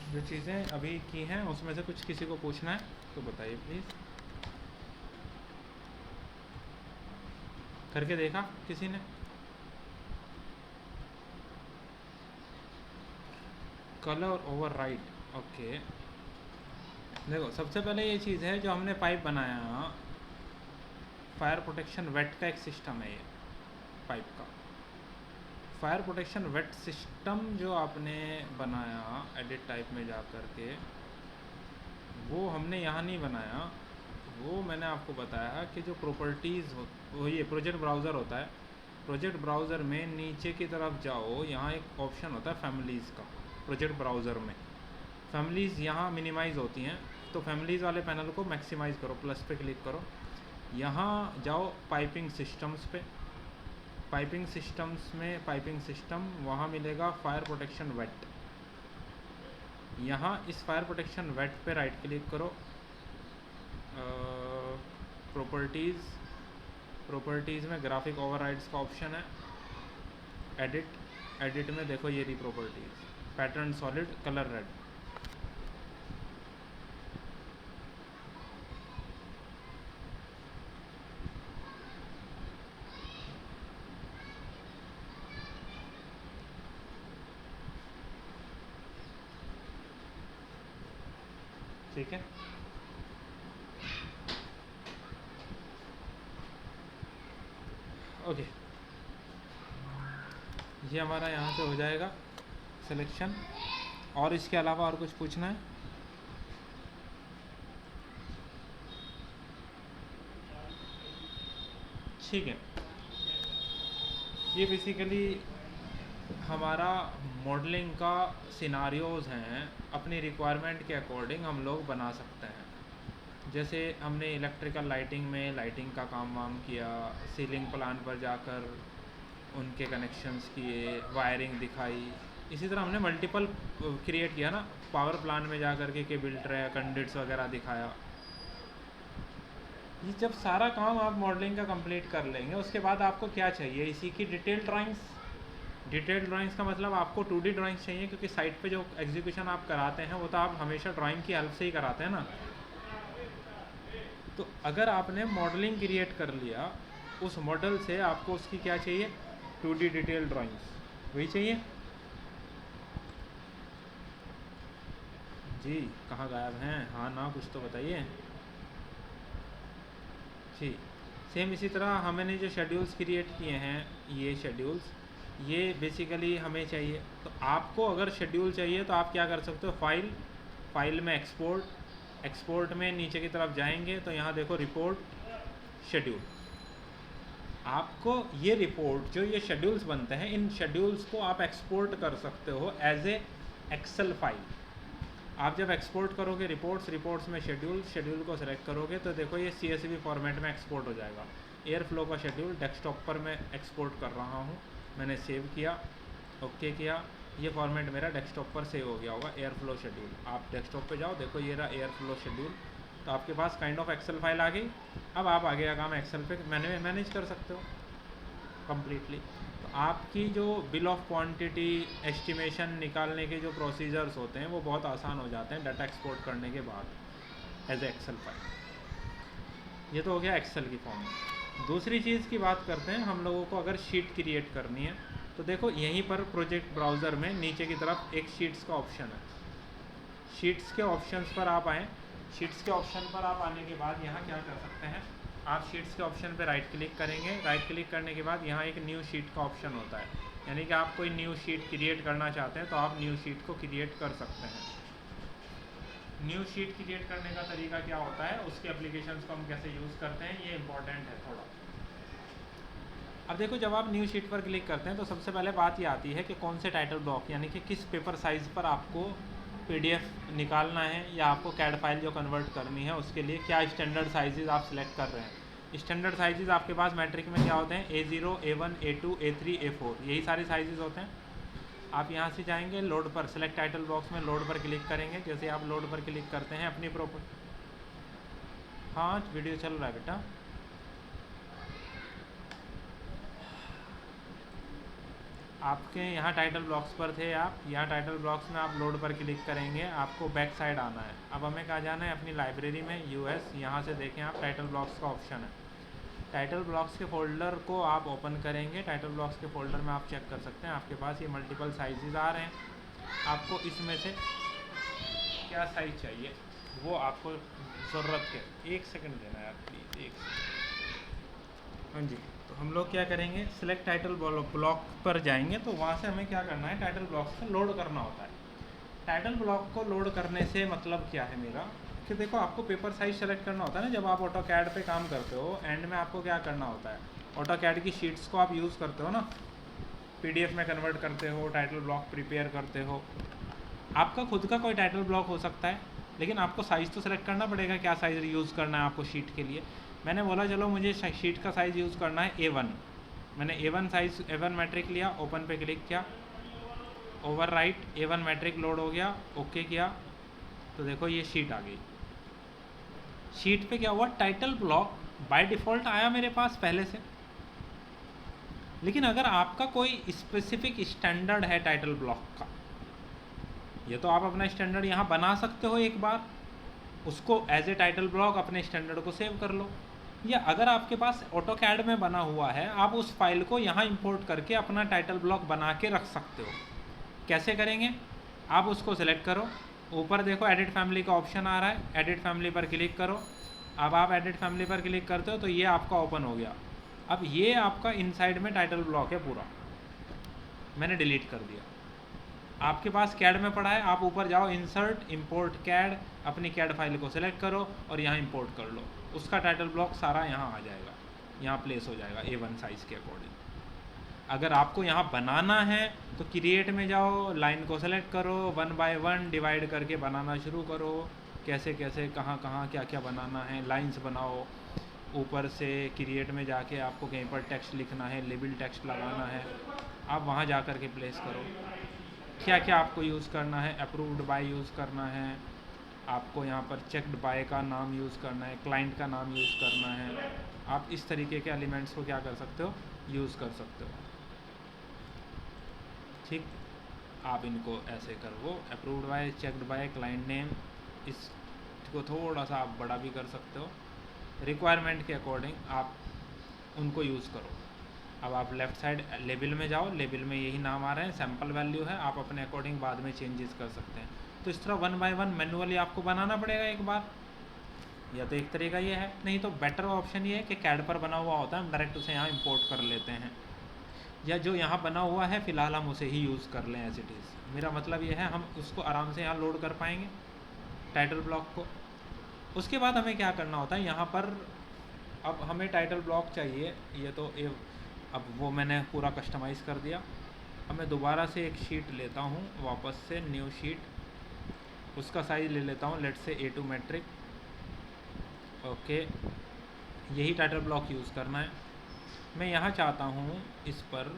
जो चीज़ें अभी की हैं उसमें से कुछ किसी को पूछना है तो बताइए प्लीज़। करके देखा किसी ने? Colour over right, okay. देखो सबसे पहले ये चीज़ है जो हमने पाइप बनाया, फायर प्रोटेक्शन वेट का एक सिस्टम है ये पाइप का। फायर प्रोटेक्शन वेट सिस्टम जो आपने बनाया एडिट टाइप में जा कर के, वो हमने यहाँ नहीं बनाया। वो मैंने आपको बताया कि जो प्रॉपर्टीज़ हो, वो ये प्रोजेक्ट ब्राउज़र होता है। प्रोजेक्ट ब्राउज़र में नीचे की तरफ जाओ, यहाँ एक ऑप्शन होता है फैमिलीज़ का। प्रोजेक्ट ब्राउज़र में फैमिलीज़ यहाँ मिनिमाइज़ होती हैं, तो फैमिलीज़ वाले पैनल को मैक्सिमाइज़ करो, प्लस पे क्लिक करो। यहाँ जाओ पाइपिंग सिस्टम्स पे। पाइपिंग सिस्टम्स में पाइपिंग सिस्टम, वहाँ मिलेगा फायर प्रोटेक्शन वेट। यहाँ इस फायर प्रोटेक्शन वेट पे राइट क्लिक करो। प्रॉपर्टीज़, प्रॉपर्टीज़ में ग्राफिक ओवरराइड्स का ऑप्शन है। एडिट, एडिट में देखो ये रही properties, pattern solid, colour red. ठीक है, ओके। ये हमारा यहाँ से हो जाएगा सिलेक्शन। और इसके अलावा और कुछ पूछना है? ठीक है, ये बेसिकली हमारा मॉडलिंग का सिनारियोज़ हैं, अपनी रिक्वायरमेंट के अकॉर्डिंग हम लोग बना सकते हैं। जैसे हमने इलेक्ट्रिकल लाइटिंग में लाइटिंग का काम वाम किया, सीलिंग प्लान पर जाकर उनके कनेक्शंस किए, वायरिंग दिखाई। इसी तरह हमने मल्टीपल क्रिएट किया ना, पावर प्लान में जा कर के केबल ट्रे, कंडक्ट्स वगैरह दिखाया। ये जब सारा काम आप मॉडलिंग का कंप्लीट कर लेंगे, उसके बाद आपको क्या चाहिए? इसी की डिटेल ड्राइंग्स। डिटेल ड्राइंग्स का मतलब आपको 2D ड्राइंग्स चाहिए, क्योंकि साइट पे जो एग्जीक्यूशन आप कराते हैं वो तो आप हमेशा ड्राइंग की हेल्प से ही कराते हैं ना। तो अगर आपने मॉडलिंग क्रिएट कर लिया, उस मॉडल से आपको उसकी क्या चाहिए? 2D डिटेल ड्राइंग्स, वही चाहिए। जी, कहाँ गायब हैं? हाँ ना, कुछ तो बताइए जी। सेम इसी तरह हमने जो शेड्यूल्स क्रिएट किए हैं, ये शेड्यूल्स, ये बेसिकली हमें चाहिए। तो आपको अगर शेड्यूल चाहिए तो आप क्या कर सकते हो? फाइल, फाइल में एक्सपोर्ट, एक्सपोर्ट में नीचे की तरफ जाएंगे तो यहाँ देखो रिपोर्ट, शेड्यूल। आपको ये रिपोर्ट, जो ये शेड्यूल्स बनते हैं, इन शेड्यूल्स को आप एक्सपोर्ट कर सकते हो एज ए एक्सेल फाइल। आप जब एक्सपोर्ट करोगे रिपोर्ट्स, रिपोर्ट्स में शेड्यूल, शेड्यूल को सेलेक्ट करोगे तो देखो ये CSV फॉर्मेट में एक्सपोर्ट हो जाएगा। एयर फ्लो का शेड्यूल डेस्कटॉप पर मैं एक्सपोर्ट कर रहा हूँ, मैंने सेव किया, ओके किया, ये फॉर्मेट मेरा डेस्कटॉप पर सेव हो गया होगा, एयर फ्लो शेड्यूल। आप डेस्कटॉप पे जाओ, देखो ये रहा एयर फ्लो शेड्यूल। तो आपके पास काइंड ऑफ एक्सेल फाइल आ गई। अब आप आगे का काम एक्सेल पे मैनेज कर सकते हो कम्प्लीटली। तो आपकी जो बिल ऑफ क्वांटिटी एस्टिमेशन निकालने के जो प्रोसीजर्स होते हैं वो बहुत आसान हो जाते हैं डाटा एक्सपोर्ट करने के बाद एज ए एक्सेल फाइल। ये तो हो गया एक्सेल की फॉर्म में। दूसरी चीज़ की बात करते हैं, हम लोगों को अगर शीट क्रिएट करनी है तो देखो यहीं पर प्रोजेक्ट ब्राउज़र में नीचे की तरफ एक शीट्स का ऑप्शन है। शीट्स के ऑप्शंस पर आप आएँ। शीट्स के ऑप्शन पर आप आने के बाद यहाँ क्या कर सकते हैं? आप शीट्स के ऑप्शन पर राइट क्लिक करेंगे। राइट क्लिक करने के बाद यहाँ एक न्यू शीट का ऑप्शन होता है, यानी कि आप कोई न्यू शीट क्रिएट करना चाहते हैं तो आप न्यू शीट को क्रिएट कर सकते हैं। न्यू शीट क्रिएट करने का तरीका क्या होता है, उसके एप्लीकेशंस को हम कैसे यूज़ करते हैं, ये इंपॉर्टेंट है थोड़ा। अब देखो जब आप न्यू शीट पर क्लिक करते हैं तो सबसे पहले बात ये आती है कि कौन से टाइटल ब्लॉक, यानी कि किस पेपर साइज़ पर आपको PDF निकालना है, या आपको कैड फाइल जो कन्वर्ट करनी है उसके लिए क्या स्टैंडर्ड साइजेज़ आप सिलेक्ट कर रहे हैं। स्टैंडर्ड साइजेज़ आपके पास मैट्रिक में क्या होते हैं? A0, A1, A2, A3, A4, यही सारे साइजेज़ होते हैं। आप यहाँ से जाएंगे लोड पर, सेलेक्ट टाइटल बॉक्स में लोड पर क्लिक करेंगे। जैसे आप लोड पर क्लिक करते हैं अपनी प्रॉपर, हाँ वीडियो चल रहा है बेटा। आपके यहाँ टाइटल ब्लॉक्स पर थे आप, यहाँ टाइटल ब्लॉक्स में आप लोड पर क्लिक करेंगे, आपको बैक साइड आना है। अब हमें कहाँ जाना है, अपनी लाइब्रेरी में यूएस, यहाँ से देखें आप टाइटल ब्लॉक्स का ऑप्शन है। टाइटल ब्लॉक्स के फ़ोल्डर को आप ओपन करेंगे, टाइटल ब्लॉक्स के फ़ोल्डर में आप चेक कर सकते हैं आपके पास ये मल्टीपल साइजेस आ रहे हैं। आपको इसमें से क्या साइज़ चाहिए वो आपको ज़रूरत के, एक सेकंड देना यार प्लीज़, एक सेकंड। हाँ जी, तो हम लोग क्या करेंगे, सिलेक्ट टाइटल ब्लॉक पर जाएंगे, तो वहाँ से हमें क्या करना है, टाइटल ब्लॉक से लोड करना होता है। टाइटल ब्लॉक को लोड करने से मतलब क्या है मेरा, कि देखो आपको पेपर साइज सेलेक्ट करना होता है ना, जब आप ऑटो कैड पे काम करते हो, एंड में आपको क्या करना होता है, ऑटो कैड की शीट्स को आप यूज़ करते हो ना, पीडीएफ में कन्वर्ट करते हो, टाइटल ब्लॉक प्रिपेयर करते हो। आपका खुद का कोई टाइटल ब्लॉक हो सकता है, लेकिन आपको साइज़ तो सेलेक्ट करना पड़ेगा, क्या साइज़ यूज़ करना है आपको शीट के लिए। मैंने बोला चलो मुझे शीट का साइज़ यूज़ करना है A1, मैंने A1 साइज़ A1 मैट्रिक लिया, ओपन पे क्लिक किया, overwrite A1 metric load हो गया, ओके किया, तो देखो ये शीट आ गई। शीट पे क्या हुआ, टाइटल ब्लॉक बाय डिफ़ॉल्ट आया मेरे पास पहले से। लेकिन अगर आपका कोई स्पेसिफिक स्टैंडर्ड है टाइटल ब्लॉक का, ये तो आप अपना स्टैंडर्ड यहाँ बना सकते हो, एक बार उसको एज ए टाइटल ब्लॉक अपने स्टैंडर्ड को सेव कर लो, या अगर आपके पास ऑटो कैड में बना हुआ है, आप उस फाइल को यहाँ इंपोर्ट करके अपना टाइटल ब्लॉक बना के रख सकते हो। कैसे करेंगे, आप उसको सिलेक्ट करो, ऊपर देखो एडिट फैमिली का ऑप्शन आ रहा है, एडिट फैमिली पर क्लिक करो। अब आप एडिट फैमिली पर क्लिक करते हो तो ये आपका ओपन हो गया। अब ये आपका इनसाइड में टाइटल ब्लॉक है पूरा, मैंने डिलीट कर दिया। आपके पास कैड में पड़ा है, आप ऊपर जाओ, इंसर्ट इंपोर्ट कैड, अपनी कैड फाइल को सिलेक्ट करो और यहाँ इंपोर्ट कर लो, उसका टाइटल ब्लॉक सारा यहाँ आ जाएगा, यहाँ प्लेस हो जाएगा A1 साइज़ के अकॉर्डिंग। अगर आपको यहाँ बनाना है तो क्रिएट में जाओ, लाइन को सेलेक्ट करो, 1 बाय 1 डिवाइड करके बनाना शुरू करो, कैसे कैसे कहाँ कहाँ क्या क्या बनाना है, लाइंस बनाओ। ऊपर से क्रिएट में जाके आपको कहीं पर टेक्स्ट लिखना है, लेबल टेक्स्ट लगाना है, आप वहाँ जा कर के प्लेस करो। क्या क्या आपको यूज़ करना है, अप्रूव्ड बाय यूज़ करना है, आपको यहाँ पर चेक्ड बाय का नाम यूज़ करना है, क्लाइंट का नाम यूज़ करना है। आप इस तरीके के एलिमेंट्स को क्या कर सकते हो, यूज़ कर सकते हो। ठीक, आप इनको ऐसे करो, approved by, checked by, client name, इसको थोड़ा सा आप बड़ा भी कर सकते हो, रिक्वायरमेंट के अकॉर्डिंग आप उनको यूज़ करो। अब आप लेफ़्ट साइड लेबल में जाओ, लेबल में यही नाम आ रहे हैं, सैम्पल वैल्यू है, आप अपने अकॉर्डिंग बाद में चेंजेस कर सकते हैं। तो इस तरह 1 बाय 1 मैनुअली आपको बनाना पड़ेगा एक बार, या तो एक तरीका ये है, नहीं तो बेटर ऑप्शन ये है कि कैड पर बना हुआ होता है, हम डायरेक्ट उसे यहाँ इंपोर्ट कर लेते हैं, या जो यहाँ बना हुआ है फ़िलहाल हम उसे ही यूज़ कर लें एज इट इज़। मेरा मतलब ये है हम उसको आराम से यहाँ लोड कर पाएंगे टाइटल ब्लॉक को। उसके बाद हमें क्या करना होता है, यहाँ पर अब हमें टाइटल ब्लॉक चाहिए, ये तो अब वो मैंने पूरा कस्टमाइज़ कर दिया। अब मैं दोबारा से एक शीट लेता हूँ, वापस से न्यू शीट, उसका साइज़ ले लेता हूँ, let's say A2 metric, okay. यही टाइटल ब्लॉक यूज़ करना है। मैं यहाँ चाहता हूँ इस पर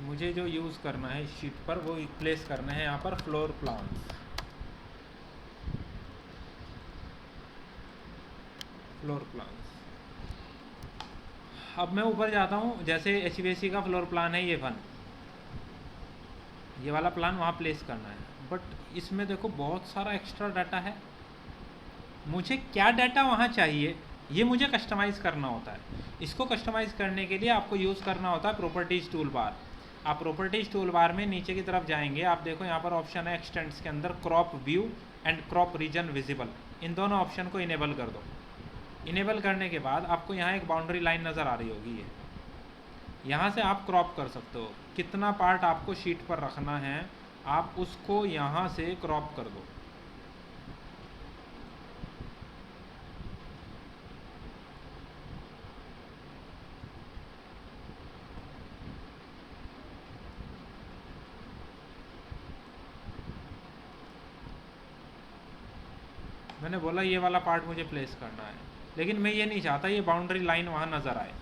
मुझे जो यूज़ करना है इस शीट पर, वो प्लेस करना है यहाँ पर फ्लोर प्लान्स, फ्लोर प्लान्स। अब मैं ऊपर जाता हूँ, जैसे HVAC का फ्लोर प्लान है ये 1, ये वाला प्लान वहाँ प्लेस करना है, बट इसमें देखो बहुत सारा एक्स्ट्रा डाटा है, मुझे क्या डाटा वहाँ चाहिए ये मुझे कस्टमाइज़ करना होता है। इसको कस्टमाइज़ करने के लिए आपको यूज़ करना होता है प्रॉपर्टीज़ टूल बार। आप प्रॉपर्टीज़ टूल बार में नीचे की तरफ जाएंगे, आप देखो यहाँ पर ऑप्शन है एक्सटेंड्स के अंदर crop view and crop region visible, इन दोनों ऑप्शन को इनेबल कर दो। इनेबल करने के बाद आपको यहाँ एक बाउंड्री लाइन नज़र आ रही होगी, ये यहाँ से आप क्रॉप कर सकते हो, कितना पार्ट आपको शीट पर रखना है आप उसको यहाँ से क्रॉप कर दो। मैंने बोला ये वाला पार्ट मुझे प्लेस करना है, लेकिन मैं ये नहीं चाहता ये बाउंड्री लाइन वहाँ नज़र आए,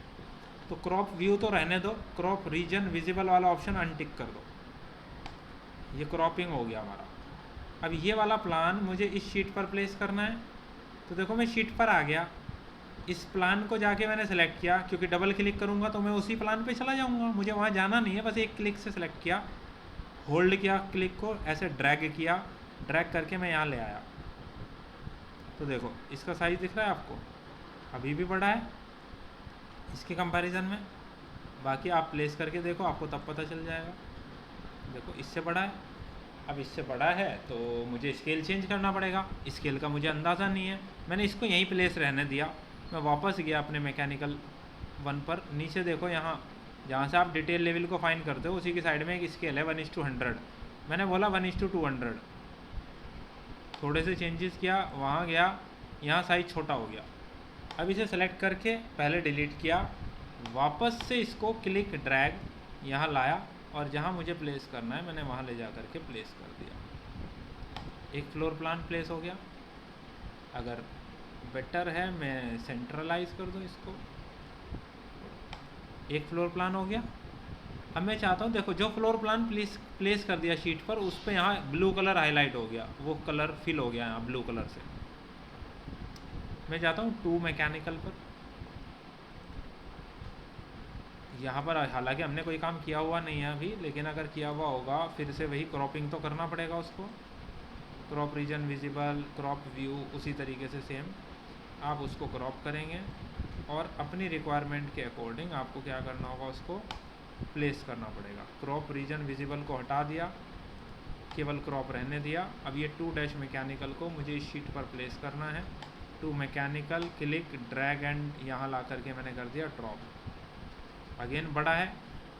तो क्रॉप व्यू तो रहने दो, क्रॉप रीजन विजिबल वाला ऑप्शन अनटिक कर दो। ये क्रॉपिंग हो गया हमारा। अब ये वाला प्लान मुझे इस शीट पर प्लेस करना है, तो देखो मैं शीट पर आ गया, इस प्लान को जाके मैंने सेलेक्ट किया, क्योंकि डबल क्लिक करूँगा तो मैं उसी प्लान पे चला जाऊँगा, मुझे वहाँ जाना नहीं है, बस एक क्लिक से सिलेक्ट किया, होल्ड किया क्लिक को, ऐसे ड्रैग किया, ड्रैग करके मैं यहाँ ले आया। तो देखो इसका साइज़ दिख रहा है आपको, अभी भी बड़ा है इसके कंपैरिजन में। बाकी आप प्लेस करके देखो, आपको तब पता चल जाएगा। देखो इससे बड़ा है, अब इससे बड़ा है तो मुझे स्केल चेंज करना पड़ेगा, स्केल का मुझे अंदाज़ा नहीं है, मैंने इसको यहीं प्लेस रहने दिया। मैं वापस गया अपने मैकेनिकल 1 पर, नीचे देखो यहाँ जहाँ से आप डिटेल लेवल को फाइन करते हो उसी की साइड में एक स्केल है 1:100, मैंने बोला 1:200, थोड़े से चेंजेस किया, वहाँ गया, यहाँ साइज़ छोटा हो गया। अब इसे सेलेक्ट करके पहले डिलीट किया, वापस से इसको क्लिक ड्रैग यहाँ लाया, और जहाँ मुझे प्लेस करना है मैंने वहाँ ले जा कर के प्लेस कर दिया। एक फ्लोर प्लान प्लेस हो गया। अगर बेटर है मैं सेंट्रलाइज कर दूँ इसको, एक फ्लोर प्लान हो गया। अब मैं चाहता हूँ, देखो जो फ्लोर प्लान प्लेस कर दिया शीट पर, उस पर यहाँ ब्लू कलर हाईलाइट हो गया, वो कलर फिल हो गया यहाँ ब्लू कलर से। मैं चाहता हूँ 2 मैकेनिकल पर, यहाँ पर हालांकि हमने कोई काम किया हुआ नहीं है अभी, लेकिन अगर किया हुआ होगा फिर से वही क्रॉपिंग तो करना पड़ेगा उसको। Crop region visible, crop view, उसी तरीके से सेम आप उसको क्रॉप करेंगे, और अपनी रिक्वायरमेंट के अकॉर्डिंग आपको क्या करना होगा, उसको प्लेस करना पड़ेगा। क्रॉप रीजन विजिबल को हटा दिया, केवल क्रॉप रहने दिया। अब ये 2 मैकेनिकल को मुझे इस शीट पर प्लेस करना है। 2 मैकेनिकल, क्लिक ड्रैग एंड यहाँ ला करके मैंने कर दिया ड्रॉप। अगेन बड़ा है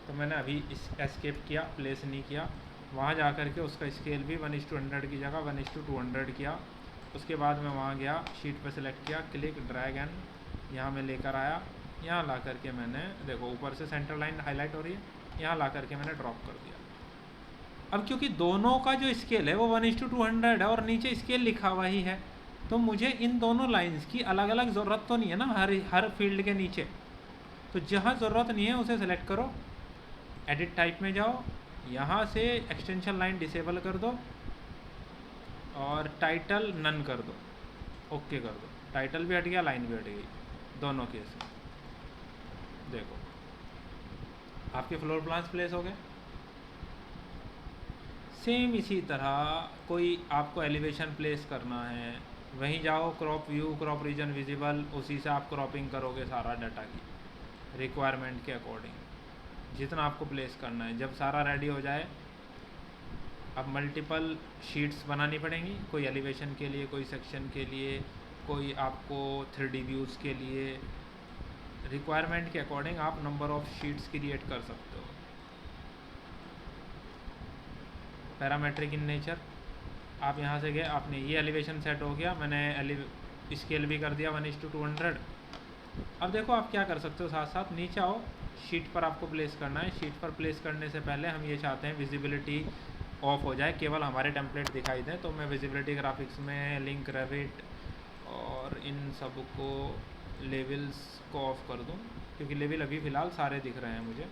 तो मैंने अभी इस एस्केप किया, प्लेस नहीं किया, वहाँ जा कर के उसका स्केल भी 1:100 की जगह 1:200 किया। उसके बाद मैं वहाँ गया, शीट पर सेलेक्ट किया, क्लिक ड्रैग एंड यहाँ मैं लेकर आया, यहाँ ला करके मैंने, देखो ऊपर से सेंटर लाइन हाईलाइट हो रही है, यहाँ ला करके मैंने ड्रॉप कर दिया। अब क्योंकि दोनों का जो स्केल है वो 1:200 है और नीचे स्केल लिखा हुआ ही है, तो मुझे इन दोनों लाइंस की अलग अलग ज़रूरत तो नहीं है ना हर फील्ड के नीचे। तो जहाँ ज़रूरत नहीं है उसे सेलेक्ट करो, एडिट टाइप में जाओ, यहाँ से एक्सटेंशन लाइन डिसेबल कर दो और टाइटल नन कर दो, ओके कर दो। टाइटल भी हट गया, लाइन भी हट गई, दोनों केस में। देखो आपके फ्लोर प्लान्स प्लेस हो गए। सेम इसी तरह कोई आपको एलिवेशन प्लेस करना है, वहीं जाओ, crop view, crop region visible, उसी से आप क्रॉपिंग करोगे सारा डाटा की रिक्वायरमेंट के अकॉर्डिंग जितना आपको प्लेस करना है। जब सारा रेडी हो जाए, अब मल्टीपल शीट्स बनानी पड़ेंगी, कोई एलिवेशन के लिए, कोई सेक्शन के लिए, कोई आपको 3D व्यूज़ के लिए। रिक्वायरमेंट के अकॉर्डिंग आप नंबर ऑफ़ शीट्स क्रिएट कर सकते हो। पैरामेट्रिक इन नेचर, आप यहाँ से गए, आपने ये एलिवेशन सेट हो गया, मैंने स्केल भी कर दिया 1:200। अब देखो आप क्या कर सकते हो, साथ साथ नीचे आओ, शीट पर आपको प्लेस करना है। शीट पर प्लेस करने से पहले हम ये चाहते हैं विजिबिलिटी ऑफ हो जाए, केवल हमारे टेम्पलेट दिखाई दें। तो मैं विजिबिलिटी ग्राफिक्स में लिंक, रेविट और इन सब को लेवल्स को ऑफ कर दूं, क्योंकि लेवल अभी फ़िलहाल सारे दिख रहे हैं मुझे,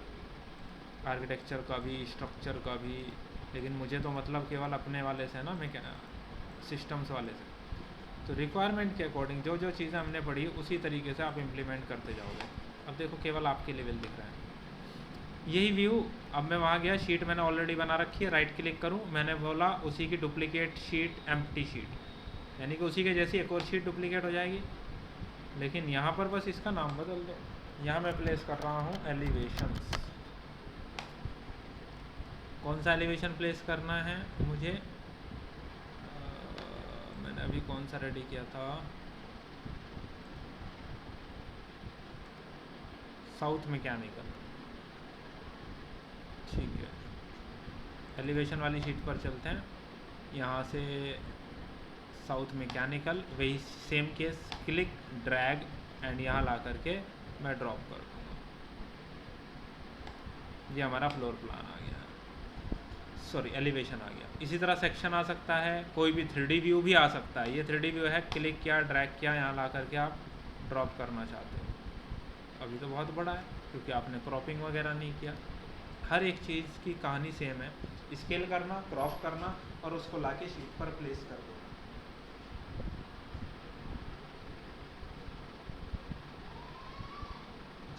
आर्किटेक्चर का भी, स्ट्रक्चर का भी, लेकिन मुझे तो मतलब केवल अपने वाले से ना, मैं क्या सिस्टम्स वाले से। तो रिक्वायरमेंट के अकॉर्डिंग जो जो चीज़ें हमने पढ़ी उसी तरीके से आप इम्प्लीमेंट करते जाओगे। अब देखो केवल आपके लेवल दिख रहा है, यही व्यू। अब मैं वहाँ गया, शीट मैंने ऑलरेडी बना रखी है, राइट क्लिक करूँ, मैंने बोला उसी की डुप्लीकेट शीट, एम्प्टी शीट, यानी कि उसी के जैसी एक और शीट डुप्लीकेट हो जाएगी। लेकिन यहाँ पर बस इसका नाम बदल दो। यहाँ मैं प्लेस कर रहा हूँ एलिवेशंस। कौन सा एलिवेशन प्लेस करना है मुझे, मैंने अभी कौन सा रेडी किया था, साउथ मैकेनिकल, ठीक है। एलिवेशन वाली शीट पर चलते हैं, यहाँ से साउथ मैकेनिकल, वही same case, click drag and यहाँ ला करके मैं ड्रॉप कर दूँगा। ये हमारा फ्लोर प्लान आ गया, सॉरी एलिवेशन आ गया। इसी तरह सेक्शन आ सकता है, कोई भी 3D व्यू भी आ सकता है। ये 3D व्यू है, क्लिक किया, ड्रैग किया, यहाँ ला करके आप ड्रॉप करना चाहते हो। अभी तो बहुत बड़ा है क्योंकि आपने क्रॉपिंग वगैरह नहीं किया। हर एक चीज़ की कहानी सेम है, स्केल करना, क्रॉप करना और उसको लाके शीट पर प्लेस कर दो।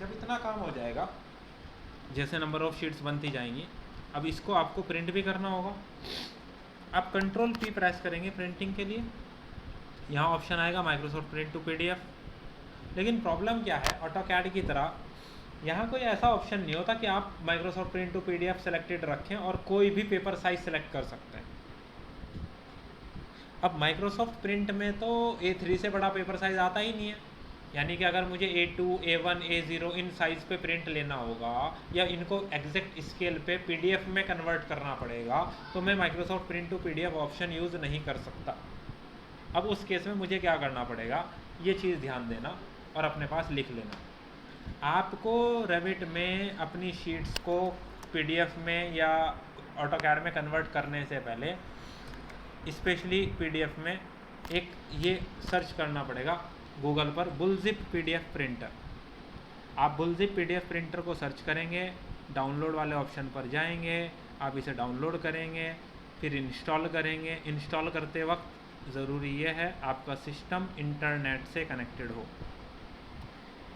जब इतना काम हो जाएगा, जैसे नंबर ऑफ़ शीट्स बनती जाएंगी, अब इसको आपको प्रिंट भी करना होगा। आप कंट्रोल P प्रेस करेंगे प्रिंटिंग के लिए, यहाँ ऑप्शन आएगा माइक्रोसॉफ्ट प्रिंट टू PDF। लेकिन प्रॉब्लम क्या है, ऑटोकैड की तरह यहाँ कोई ऐसा ऑप्शन नहीं होता कि आप Microsoft print to PDF selected रखें और कोई भी पेपर साइज सेलेक्ट कर सकते हैं। अब माइक्रोसॉफ्ट प्रिंट में तो A3 से बड़ा पेपर साइज आता ही नहीं है, यानी कि अगर मुझे A2, A1, A0 in size पे प्रिंट लेना होगा या इनको एग्जैक्ट स्केल पे PDF में कन्वर्ट करना पड़ेगा, तो मैं Microsoft print to PDF option use नहीं कर सकता। अब उस केस में मुझे क्या करना पड़ेगा, ये चीज़ ध्यान देना और अपने पास लिख लेना। आपको रेविट में अपनी शीट्स को PDF में या ऑटोकैड में कन्वर्ट करने से पहले स्पेशली PDF में एक ये सर्च करना पड़ेगा गूगल पर, बुलजिप PDF प्रिंटर। आप बुलजिप PDF प्रिंटर को सर्च करेंगे, डाउनलोड वाले ऑप्शन पर जाएंगे, आप इसे डाउनलोड करेंगे, फिर इंस्टॉल करेंगे। इंस्टॉल करते वक्त ज़रूरी ये है आपका सिस्टम इंटरनेट से कनेक्टेड हो।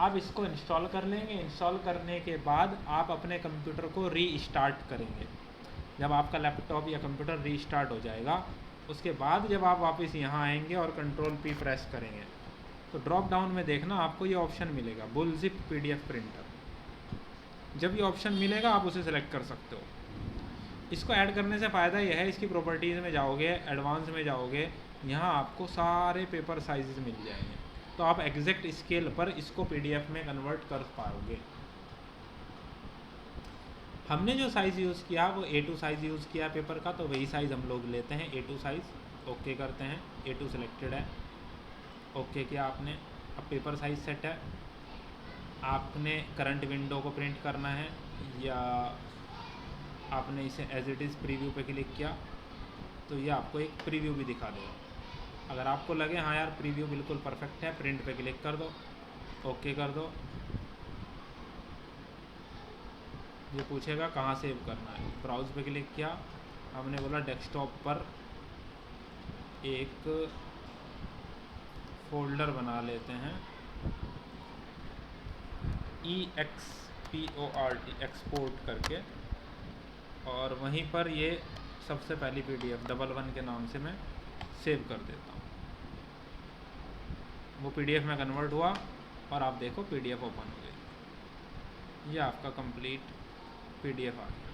आप इसको इंस्टॉल कर लेंगे। इंस्टॉल करने के बाद आप अपने कंप्यूटर को रीस्टार्ट करेंगे। जब आपका लैपटॉप या कंप्यूटर रीस्टार्ट हो जाएगा, उसके बाद जब आप वापस यहाँ आएंगे और कंट्रोल P प्रेस करेंगे, तो ड्रॉप डाउन में देखना आपको ये ऑप्शन मिलेगा, बुलजिप PDF प्रिंटर। जब ये ऑप्शन मिलेगा आप उसे सेलेक्ट कर सकते हो। इसको ऐड करने से फ़ायदा यह है, इसकी प्रॉपर्टीज़ में जाओगे, एडवांस में जाओगे, यहाँ आपको सारे पेपर साइज़ मिल जाएंगे, तो आप एग्जैक्ट स्केल पर इसको PDF में कन्वर्ट कर पाओगे। हमने जो साइज़ यूज़ किया वो A2 साइज़ यूज़ किया पेपर का, तो वही साइज़ हम लोग लेते हैं, A2 साइज़। ओके करते हैं, A2 सिलेक्टेड है, ओके किया आपने। अब पेपर साइज़ सेट है, आपने करंट विंडो को प्रिंट करना है या आपने इसे एज इट इज़ प्रीव्यू पे क्लिक किया तो ये आपको एक प्रीव्यू भी दिखा देगा। अगर आपको लगे हाँ यार प्रीव्यू बिल्कुल परफेक्ट है, प्रिंट पे क्लिक कर दो, ओके कर दो। ये पूछेगा कहाँ सेव करना है, ब्राउज़ पे क्लिक किया, हमने बोला डेस्कटॉप पर एक फोल्डर बना लेते हैं, EXPORT एक्सपोर्ट करके, और वहीं पर ये सबसे पहली PDF 11 के नाम से मैं सेव कर देता हूँ। वो PDF में कन्वर्ट हुआ और आप देखो PDF ओपन हो गई, ये आपका कंप्लीट PDF आ गया।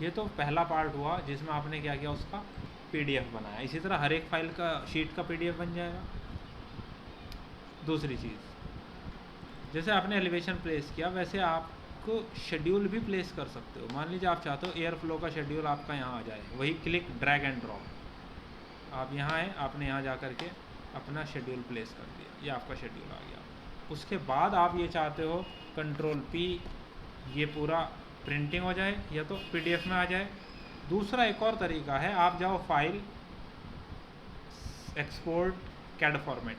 ये तो पहला पार्ट हुआ जिसमें आपने क्या किया, उसका PDF बनाया। इसी तरह हर एक फाइल का शीट का PDF बन जाएगा। दूसरी चीज़, जैसे आपने एलिवेशन प्लेस किया वैसे आपको शेड्यूल भी प्लेस कर सकते हो। मान लीजिए आप चाहते हो एयर फ्लो का शेड्यूल आपका यहाँ आ जाए, वही क्लिक ड्रैग एंड ड्रॉप, आप यहाँ आए, आपने यहाँ जा कर के अपना शेड्यूल प्लेस कर दिया, ये आपका शेड्यूल आ गया। उसके बाद आप ये चाहते हो कंट्रोल P, ये पूरा प्रिंटिंग हो जाए या तो PDF में आ जाए। दूसरा एक और तरीका है, आप जाओ फाइल, एक्सपोर्ट कैड फॉर्मेट,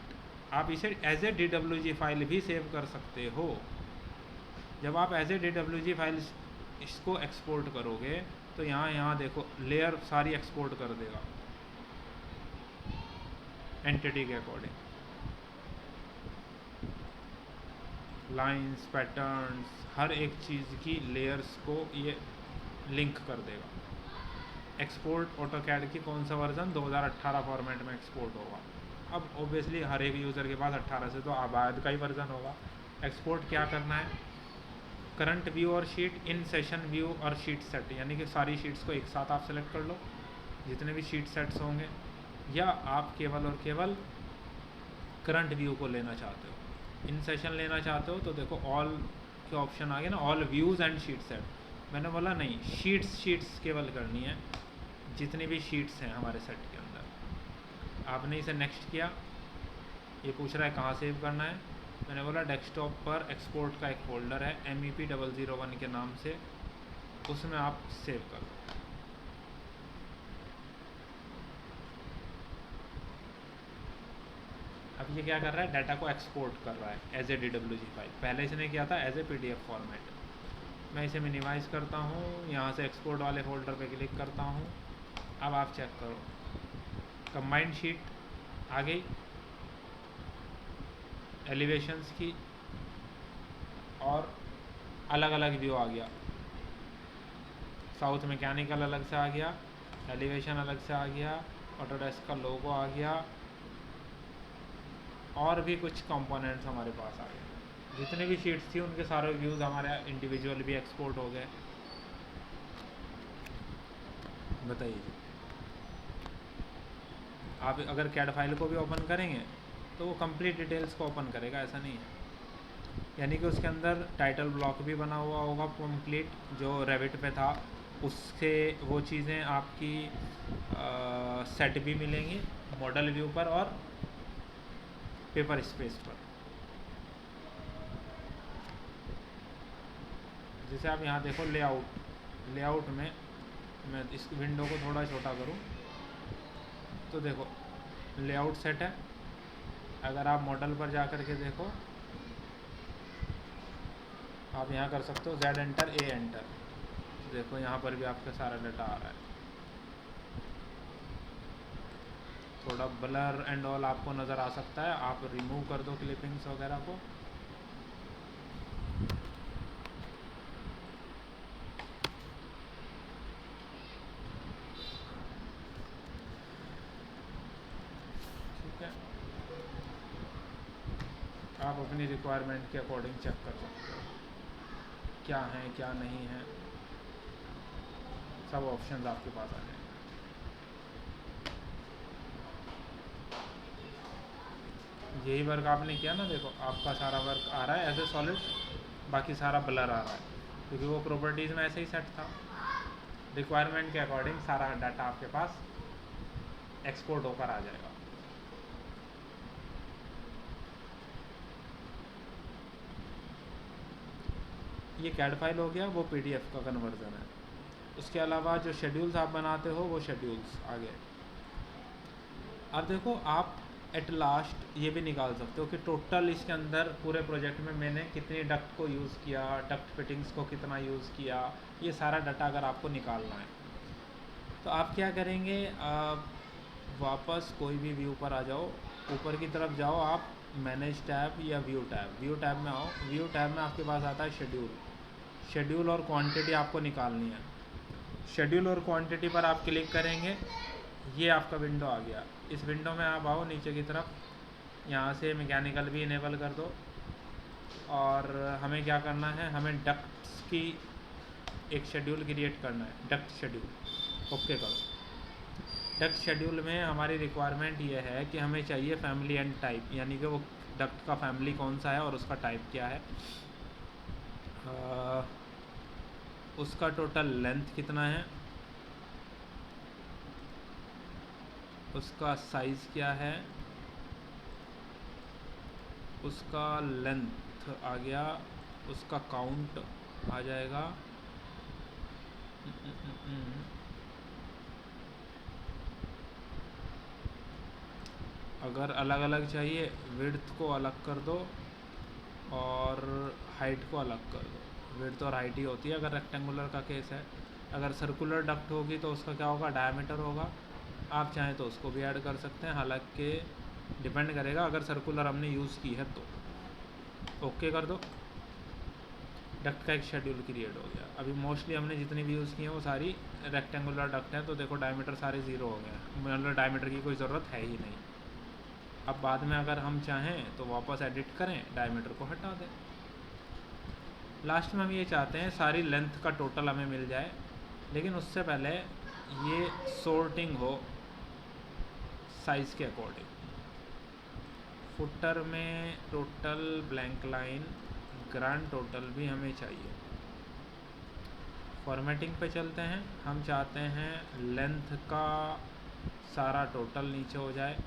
आप इसे एज ए DWG फाइल भी सेव कर सकते हो। जब आप एज ए DWG फाइल इसको एक्सपोर्ट करोगे तो यहाँ देखो लेयर सारी एक्सपोर्ट कर देगा एंटिटी के अकॉर्डिंग, लाइंस, पैटर्न्स, हर एक चीज़ की लेयर्स को ये लिंक कर देगा। एक्सपोर्ट ऑटोकैड की कौन सा वर्जन, 2018 फॉर्मेट में एक्सपोर्ट होगा। अब ऑब्वियसली हर एक यूज़र के पास 18 से तो आबाद का ही वर्जन होगा। एक्सपोर्ट क्या करना है, करंट व्यू और शीट, इन सेशन व्यू और शीट सेट, यानी कि सारी शीट्स को एक साथ आप सेलेक्ट कर लो, जितने भी शीट सेट्स होंगे, या आप केवल और केवल करंट व्यू को लेना चाहते हो। इन सेशन लेना चाहते हो तो देखो ऑल के ऑप्शन आ गए ना, all views and sheet set. मैंने बोला नहीं, शीट्स केवल करनी है, जितनी भी शीट्स हैं हमारे सेट के अंदर। आपने इसे नेक्स्ट किया, ये पूछ रहा है कहाँ सेव करना है, मैंने बोला डेस्कटॉप पर एक्सपोर्ट का एक फ़ोल्डर है MEP001 के नाम से, उसमें आप सेव कर दो। अब ये क्या कर रहा है, डाटा को एक्सपोर्ट कर रहा है एज ए DWG फाइल। पहले इसने किया था एज ए PDF फॉर्मेट। मैं इसे मिनिमाइज़ करता हूँ, यहाँ से एक्सपोर्ट वाले फोल्डर पे क्लिक करता हूँ। अब आप चेक करो, कंबाइंड शीट आ गई, एलिवेशंस की और अलग अलग व्यू आ गया। साउथ मैकेनिकल अलग से आ गया, एलिवेशन अलग से आ गया, ऑटोडेस्क का लोगो आ गया, और भी कुछ कंपोनेंट्स हमारे पास आ गए। जितने भी शीट्स थी उनके सारे व्यूज़ हमारे इंडिविजुअल भी एक्सपोर्ट हो गए। बताइए, आप अगर कैड फाइल को भी ओपन करेंगे तो वो कंप्लीट डिटेल्स को ओपन करेगा, ऐसा नहीं है। यानी कि उसके अंदर टाइटल ब्लॉक भी बना हुआ होगा कंप्लीट, जो रेविट पे था उससे वो चीज़ें आपकी सेट भी मिलेंगी मॉडल व्यू पर और पेपर स्पेस पर। जैसे आप यहाँ देखो लेआउट में मैं इस विंडो को थोड़ा छोटा करूँ तो देखो लेआउट सेट है। अगर आप मॉडल पर जा कर के देखो, आप यहाँ कर सकते हो Z एंटर A एंटर, देखो यहाँ पर भी आपका सारा डाटा आ रहा है। थोड़ा ब्लर एंड ऑल आपको नज़र आ सकता है, आप रिमूव कर दो क्लिपिंग्स वगैरह को। ठीक है, आप अपनी रिक्वायरमेंट के अकॉर्डिंग चेक कर सकते हो क्या है क्या नहीं है, सब ऑप्शंस आपके पास आ जाएंगे। यही वर्क आपने किया ना, देखो आपका सारा वर्क आ रहा है एज ए सॉलिड, बाकी सारा ब्लर आ रहा है क्योंकि वो प्रॉपर्टीज़ में ऐसे ही सेट था। रिक्वायरमेंट के अकॉर्डिंग सारा डाटा आपके पास एक्सपोर्ट होकर आ जाएगा। ये कैड फाइल हो गया, वो PDF का कन्वर्जन है। उसके अलावा जो शेड्यूल्स आप बनाते हो वो शेड्यूल्स आ गए। अब देखो आप एट लास्ट ये भी निकाल सकते हो कि टोटल इसके अंदर पूरे प्रोजेक्ट में मैंने कितनी डक्ट को यूज़ किया, डक्ट फिटिंग्स को कितना यूज़ किया, ये सारा डाटा अगर आपको निकालना है तो आप क्या करेंगे, वापस कोई भी व्यू पर आ जाओ, ऊपर की तरफ जाओ, आप मैनेज टैब या व्यू टैब में आओ। व्यू टैब में आपके पास आता है शेड्यूल और क्वांटिटी आपको निकालनी है। शेड्यूल और क्वांटिटी पर आप क्लिक करेंगे, ये आपका विंडो आ गया। इस विंडो में आप आओ नीचे की तरफ, यहाँ से मैकेनिकल भी इनेबल कर दो। और हमें क्या करना है, हमें डक्ट्स की एक शेड्यूल क्रिएट करना है, डक्ट शेड्यूल। ओके करो। डक्ट शेड्यूल में हमारी रिक्वायरमेंट ये है कि हमें चाहिए फैमिली एंड टाइप, यानी कि वो डक्ट का फैमिली कौन सा है और उसका टाइप क्या है, उसका टोटल लेंथ कितना है, उसका साइज़ क्या है, उसका लेंथ आ गया, उसका काउंट आ जाएगा। अगर अलग अलग चाहिए, विड्थ को अलग कर दो और हाइट को अलग कर दो। विड्थ और हाइट ही होती है अगर रेक्टेंगुलर का केस है। अगर सर्कुलर डक्ट होगी तो उसका क्या होगा, डायमीटर होगा। आप चाहें तो उसको भी ऐड कर सकते हैं, हालांकि डिपेंड करेगा अगर सर्कुलर हमने यूज़ की है तो। ओके कर दो, डक्ट का एक शेड्यूल क्रिएट हो गया। अभी मोस्टली हमने जितनी भी यूज़ की हैं वो सारी रेक्टेंगुलर डक्ट हैं, तो देखो डायमीटर सारे ज़ीरो हो गए हैं, मतलब डायमीटर की कोई ज़रूरत है ही नहीं। अब बाद में अगर हम चाहें तो वापस एडिट करें, डायमीटर को हटा दें। लास्ट में हम ये चाहते हैं सारी लेंथ का टोटल हमें मिल जाए, लेकिन उससे पहले ये सॉर्टिंग हो साइज़ के अकॉर्डिंग। फुटर में total blank line grand total भी हमें चाहिए। फॉर्मेटिंग पे चलते हैं, हम चाहते हैं लेंथ का सारा टोटल नीचे हो जाए।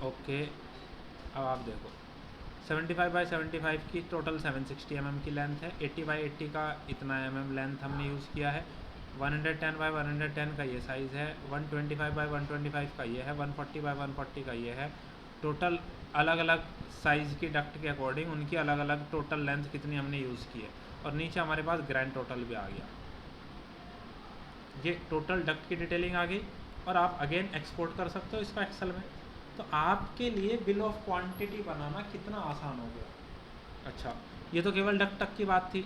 ओके, अब आप देखो 75 बाई 75 की टोटल 760 mm की लेंथ है, 80 बाई 80 का इतना mm लेंथ हमने यूज़ किया है, 110 बाई 110 का ये साइज़ है, 125 बाई 125 का ये है, 140 बाई 140 का ये है। टोटल अलग अलग साइज़ की डक्ट के अकॉर्डिंग उनकी अलग अलग टोटल लेंथ कितनी हमने यूज़ की है, और नीचे हमारे पास ग्रैंड टोटल भी आ गया। ये टोटल डक्ट की डिटेलिंग आ गई, और आप अगेन एक्सपोर्ट कर सकते हो इसका एक्सेल में। तो आपके लिए बिल ऑफ क्वांटिटी बनाना कितना आसान हो गया। अच्छा, ये तो केवल डक्ट तक की बात थी।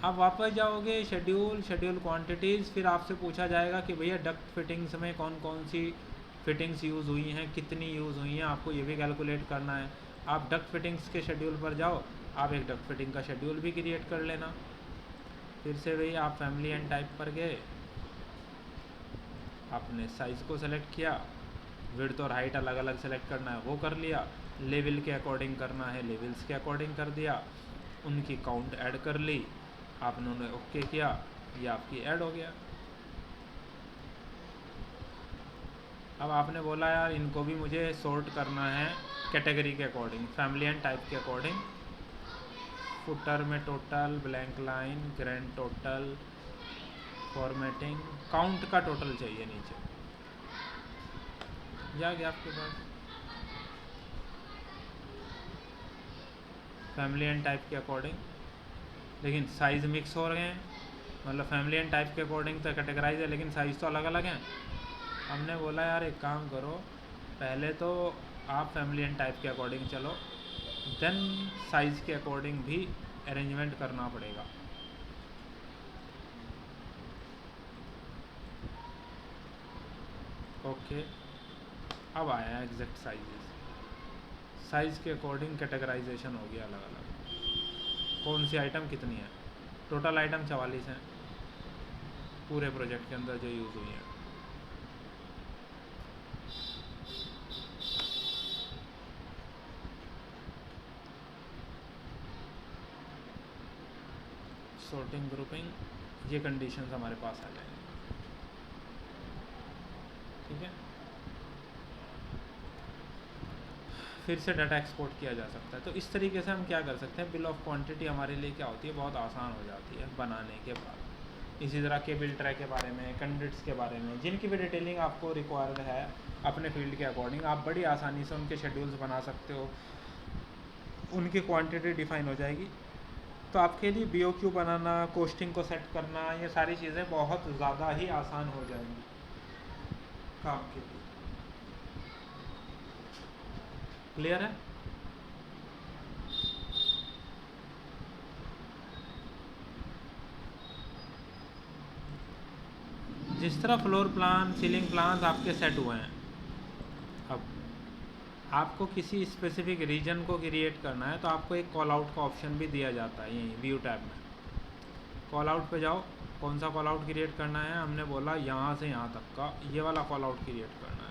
आप वापस जाओगे शेड्यूल क्वांटिटीज़, फिर आपसे पूछा जाएगा कि भैया डक्ट फिटिंग्स में कौन कौन सी फिटिंग्स यूज़ हुई हैं, कितनी यूज़ हुई हैं, आपको ये भी कैलकुलेट करना है। आप डक्ट फिटिंग्स के शेड्यूल पर जाओ, आप एक डक्ट फिटिंग का शेड्यूल भी क्रिएट कर लेना। फिर से वही, आप फैमिली एंड टाइप पर गए, आपने साइज़ को सेलेक्ट किया, विड्थ और हाइट अलग अलग सेलेक्ट करना है वो कर लिया, लेवल के अकॉर्डिंग करना है लेवल्स के अकॉर्डिंग कर दिया, उनकी काउंट ऐड कर ली, आपने उन्हें ओके किया, ये आपकी ऐड हो गया। अब आपने बोला यार इनको भी मुझे सॉर्ट करना है कैटेगरी के अकॉर्डिंग, फैमिली एंड टाइप के अकॉर्डिंग। फुटर में total, blank line, grand total, formatting, count का टोटल चाहिए नीचे, या गया आपके पास फैमिली एंड टाइप के अकॉर्डिंग। लेकिन साइज़ मिक्स हो रहे हैं, मतलब फैमिली एंड टाइप के अकॉर्डिंग तो कैटेगराइज है लेकिन साइज़ तो अलग अलग हैं। हमने बोला यार एक काम करो, पहले तो आप फैमिली एंड टाइप के अकॉर्डिंग चलो, देन साइज़ के अकॉर्डिंग भी अरेंजमेंट करना पड़ेगा। ओके, अब आया एग्जैक्ट साइज़ के अकॉर्डिंग कैटेगराइजेशन हो गया अलग अलग, कौन सी आइटम कितनी है। टोटल आइटम 44 हैं पूरे प्रोजेक्ट के अंदर जो यूज़ हुई हैं। सॉर्टिंग, ग्रुपिंग, ये कंडीशंस हमारे पास आ जाएंगे। ठीक है, फिर से डाटा एक्सपोर्ट किया जा सकता है। तो इस तरीके से हम क्या कर सकते हैं, बिल ऑफ क्वांटिटी हमारे लिए क्या होती है, बहुत आसान हो जाती है बनाने के बाद। इसी तरह के बिल ट्रैक के बारे में, कैंडिडेट्स के बारे में, जिनकी भी डिटेलिंग आपको रिक्वायर्ड है अपने फील्ड के अकॉर्डिंग, आप बड़ी आसानी से उनके शेड्यूल्स बना सकते हो, उनकी क्वांटिटी डिफाइन हो जाएगी। तो आपके लिए BOQ बनाना, कोस्टिंग को सेट करना, ये सारी चीज़ें बहुत ज़्यादा ही आसान हो जाएंगी काम के लिए। क्लियर है? जिस तरह फ्लोर प्लान, सीलिंग प्लान्स आपके सेट हुए हैं, अब आपको किसी स्पेसिफिक रीजन को क्रिएट करना है तो आपको एक कॉल आउट का ऑप्शन भी दिया जाता है यहीं व्यू टैब में। कॉल आउट पे जाओ, कौन सा कॉल आउट क्रिएट करना है, हमने बोला यहाँ से यहाँ तक का ये वाला कॉल आउट क्रिएट करना है।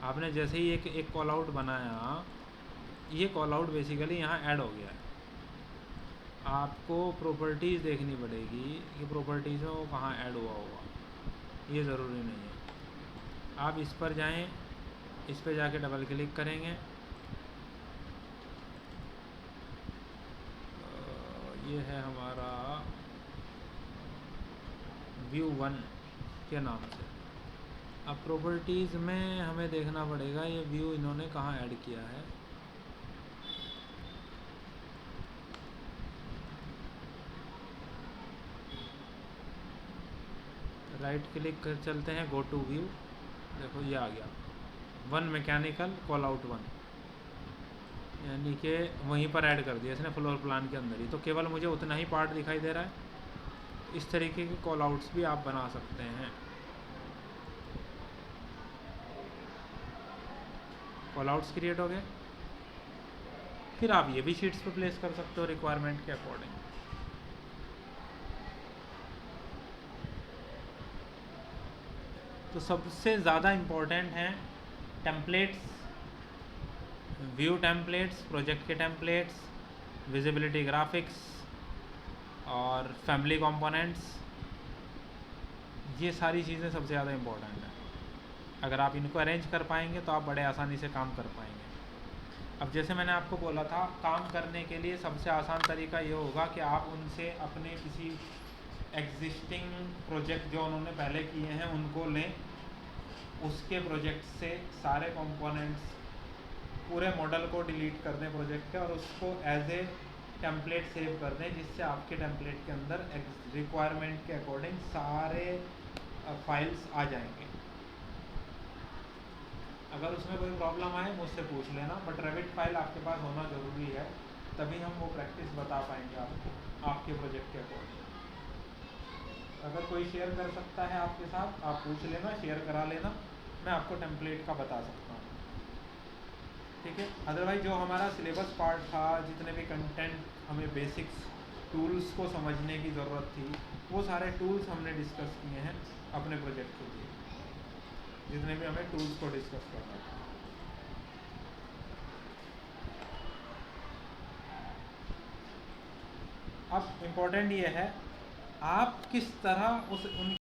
आपने जैसे ही एक कॉल आउट बनाया, ये कॉल आउट बेसिकली यहाँ ऐड हो गया है। आपको प्रॉपर्टीज़ देखनी पड़ेगी कि प्रॉपर्टीज़ में वो कहाँ ऐड हुआ होगा, ये ज़रूरी नहीं है। आप इस पर जाएं, इस पर जाके डबल क्लिक करेंगे, ये है हमारा व्यू 1 के नाम से। अब प्रॉपर्टीज़ में हमें देखना पड़ेगा ये व्यू इन्होंने कहाँ ऐड किया है। राइट क्लिक कर चलते हैं, गो टू व्यू, देखो ये आ गया 1 मैकेनिकल कॉल आउट 1, यानी कि वहीं पर ऐड कर दिया इसने फ्लोर प्लान के अंदर ही, तो केवल मुझे उतना ही पार्ट दिखाई दे रहा है। इस तरीके के कॉल आउट्स भी आप बना सकते हैं। कॉल आउट्स क्रिएट हो गए, फिर आप ये भी शीट्स पे प्लेस कर सकते हो रिक्वायरमेंट के अकॉर्डिंग। तो सबसे ज़्यादा इम्पोर्टेंट हैं टेम्पलेट्स, व्यू टेम्पलेट्स, प्रोजेक्ट के टेम्पलेट्स, विजिबिलिटी ग्राफिक्स और फैमिली कंपोनेंट्स। ये सारी चीज़ें सबसे ज़्यादा इम्पोर्टेंट हैं। अगर आप इनको अरेंज कर पाएंगे तो आप बड़े आसानी से काम कर पाएंगे। अब जैसे मैंने आपको बोला था, काम करने के लिए सबसे आसान तरीका ये होगा कि आप उनसे अपने किसी एग्जिस्टिंग प्रोजेक्ट जो उन्होंने पहले किए हैं उनको लें, उसके प्रोजेक्ट से सारे कंपोनेंट्स, पूरे मॉडल को डिलीट कर दें प्रोजेक्ट के और उसको एज ए टेम्पलेट सेव कर दें, जिससे आपके टेम्पलेट के अंदर रिक्वायरमेंट के अकॉर्डिंग सारे फाइल्स आ जाएंगे। अगर उसमें कोई प्रॉब्लम आए मुझसे पूछ लेना, बट रेविट फाइल आपके पास होना ज़रूरी है तभी हम वो प्रैक्टिस बता पाएंगे आपको आपके प्रोजेक्ट के अकॉर्डिंग। अगर कोई शेयर कर सकता है आपके साथ, आप पूछ लेना, शेयर करा लेना, मैं आपको टेम्पलेट का बता सकता हूँ, ठीक है। अदरवाइज जो हमारा सिलेबस पार्ट था, जितने भी कंटेंट हमें बेसिक्स टूल्स को समझने की ज़रूरत थी, वो सारे टूल्स हमने डिस्कस किए हैं अपने प्रोजेक्ट के लिए, जितने भी हमें टूल्स को डिस्कस करना था। अब इम्पोर्टेंट ये है आप किस तरह उन